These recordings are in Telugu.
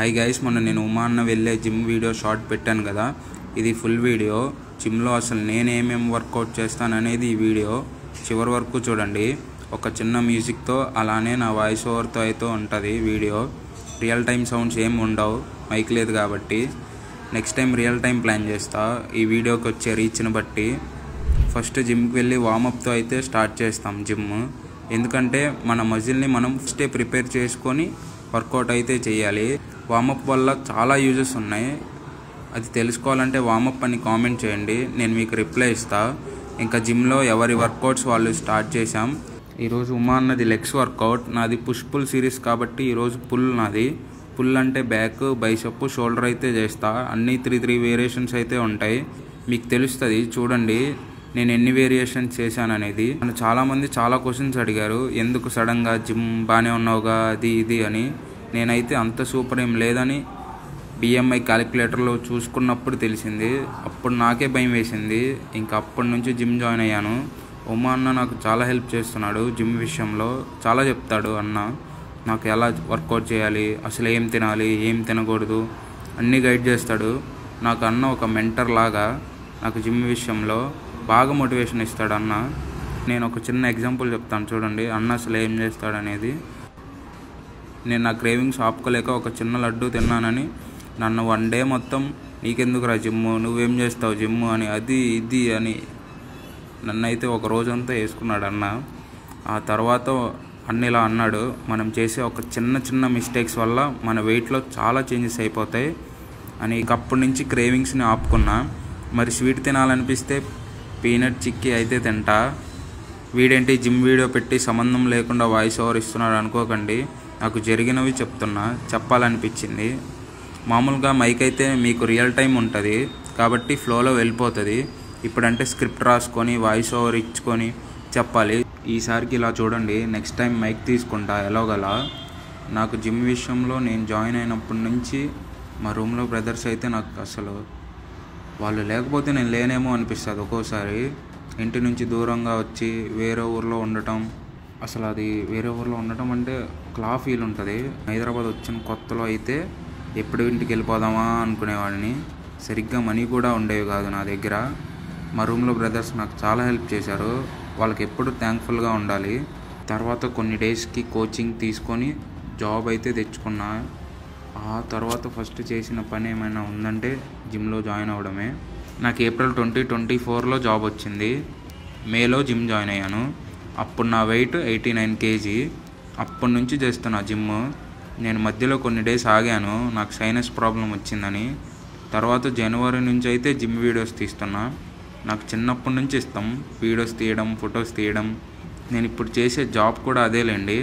హాయ్ గైస్, మొన్న నేను ఉమా అన్న వెళ్ళే జిమ్ వీడియో షార్ట్ పెట్టాను కదా. ఇది ఫుల్ వీడియో. జిమ్లో అసలు నేను ఏమేమి వర్కౌట్ చేస్తాననేది ఈ వీడియో చివరి వరకు చూడండి. ఒక చిన్న మ్యూజిక్తో అలానే నా వాయిస్ ఓవర్తో అయితే ఉంటుంది వీడియో. రియల్ టైం సౌండ్స్ ఏమి ఉండవు, మైక్ లేదు కాబట్టి. Next time real time plan చేస్తా ఈ వీడియోకి వచ్చే రీచ్ని బట్టి. ఫస్ట్ జిమ్కి వెళ్ళి వార్మప్తో అయితే స్టార్ట్ చేస్తాం జిమ్. ఎందుకంటే మన మజిల్ని మనం ఫస్టే ప్రిపేర్ చేసుకొని వర్కౌట్ అయితే చేయాలి. వార్మప్ వల్ల చాలా యూజెస్ ఉన్నాయి. అది తెలుసుకోవాలంటే వార్మప్ అని కామెంట్ చేయండి, నేను మీకు రిప్లై ఇస్తా. ఇంకా జిమ్లో ఎవరి వర్కౌట్స్ వాళ్ళు స్టార్ట్ చేసాం. ఈరోజు ఉమా అన్నది లెగ్స్ వర్కౌట్, నాది పుష్ పుల్ సిరీస్ కాబట్టి ఈరోజు పుల్ నాది. పుల్ అంటే బ్యాక్, బైసెప్, షోల్డర్ అయితే చేస్తా. అన్నీ 3 వేరియేషన్స్ అయితే ఉంటాయి, మీకు తెలుస్తుంది చూడండి నేను ఎన్ని వేరియేషన్స్ చేశాను అనేది. నన్ను చాలామంది చాలా క్వశ్చన్స్ అడిగారు, ఎందుకు సడన్గా జిమ్ బాగానే ఉన్నావుగా అది ఇది అని. నేనైతే అంత సూపర్ ఏం లేదని బిఎంఐ క్యాలిక్యులేటర్లో చూసుకున్నప్పుడు తెలిసింది. అప్పుడు నాకే భయం వేసింది. ఇంకా అప్పటి నుంచి జిమ్ జాయిన్ అయ్యాను. ఉమా అన్న నాకు చాలా హెల్ప్ చేస్తున్నాడు జిమ్ విషయంలో. చాలా చెప్తాడు అన్న, నాకు ఎలా వర్కౌట్ చేయాలి, అసలు ఏం తినాలి, ఏం తినకూడదు అన్నీ గైడ్ చేస్తాడు. నాకు అన్న ఒక మెంటర్ లాగా. నాకు జిమ్ విషయంలో బాగా మోటివేషన్ ఇస్తాడు అన్న. నేను ఒక చిన్న ఎగ్జాంపుల్ చెప్తాను చూడండి, అన్న అసలు ఏం చేస్తాడనేది. నేను నా క్రేవింగ్స్ ఆపుకోలేక ఒక చిన్న లడ్డు తిన్నానని నన్ను 1 డే మొత్తం నీకెందుకురా జిమ్ము, నువ్వేం చేస్తావు జిమ్ము అని అది ఇది అని నన్నైతే ఒక రోజంతా వేసుకున్నాడు అన్న. ఆ తర్వాత అన్న ఇలా అన్నాడు, మనం చేసే ఒక చిన్న మిస్టేక్స్ వల్ల మన వెయిట్లో చాలా చేంజెస్ అయిపోతాయి అని. అప్పటి నుంచి క్రేవింగ్స్ని ఆపుకున్నా. మరి స్వీట్ తినాలనిపిస్తే పీనట్ చిక్కీ అయితే తింటా. వీడేంటి జిమ్ వీడియో పెట్టి సంబంధం లేకుండా వాయిస్ ఓవర్ ఇస్తున్నాడు అనుకోకండి, నాకు జరిగినవి చెప్తున్నా, చెప్పాలనిపించింది. మామూలుగా మైక్ అయితే మీకు రియల్ టైం ఉంటుంది కాబట్టి ఫ్లోలో వెళ్ళిపోతుంది. ఇప్పుడంటే స్క్రిప్ట్ రాసుకొని వాయిస్ ఓవర్ ఇచ్చుకొని చెప్పాలి. ఈసారికి ఇలా చూడండి, నెక్స్ట్ టైం మైక్ తీసుకుంటా ఎలాగలా. నాకు జిమ్ విషయంలో నేను జాయిన్ అయినప్పటి నుంచి మా రూమ్లో బ్రదర్స్ అయితే నాకు అసలు వాళ్ళు లేకపోతే నేను లేనేమో అనిపిస్తుంది ఒక్కోసారి. ఇంటి నుంచి దూరంగా వచ్చి వేరే ఊర్లో ఉండటం, అసలు అది వేరే ఊర్లో ఉండటం అంటే ఒకలా ఫీల్ ఉంటుంది. హైదరాబాద్ వచ్చిన కొత్తలో అయితే ఎప్పుడు ఇంటికి వెళ్ళిపోదామా అనుకునేవాడిని. సరిగ్గా మనీ కూడా ఉండేవి కాదు నా దగ్గర. మా రూమ్లో బ్రదర్స్ నాకు చాలా హెల్ప్ చేశారు, వాళ్ళకి ఎప్పుడు థ్యాంక్ఫుల్గా ఉండాలి. తర్వాత కొన్ని డేస్కి కోచింగ్ తీసుకొని జాబ్ అయితే తెచ్చుకున్నా. ఆ తర్వాత ఫస్ట్ చేసిన పని ఏమైనా ఉందంటే జిమ్లో జాయిన్ అవ్వడమే. నాకు ఏప్రిల్ 2024లో జాబ్ వచ్చింది. మేలో జిమ్ జాయిన్ అయ్యాను. అప్పుడు నా వెయిట్ 89 kg. అప్పటి నుంచి చేస్తున్నా జిమ్. నేను మధ్యలో కొన్ని డేస్ ఆగాను, నాకు సైనస్ ప్రాబ్లం వచ్చిందని. తర్వాత జనవరి నుంచి అయితే జిమ్ వీడియోస్ తీస్తున్నా. నాకు చిన్నప్పటి నుంచి ఇష్టం వీడియోస్ తీయడం, ఫొటోస్ తీయడం. నేను ఇప్పుడు చేసే జాబ్ కూడా అదేలేండి.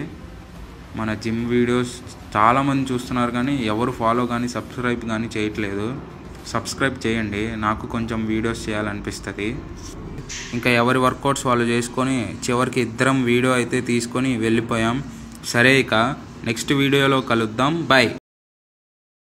మన జిమ్ వీడియోస్ చాలామంది చూస్తున్నారు కానీ ఎవరు ఫాలో కానీ సబ్స్క్రైబ్ కానీ చేయట్లేదు. సబ్స్క్రైబ్ చేయండి, నాకు కొంచెం వీడియోస్ చేయాలనిపిస్తుంది. ఇంకా ఎవరి వర్కౌట్స్ వాళ్ళు చేసుకొని చివరికి ఇద్దరం వీడియో అయితే తీసుకొని వెళ్ళిపోయాం. సరే, ఇక నెక్స్ట్ వీడియోలో కలుద్దాం. బాయ్.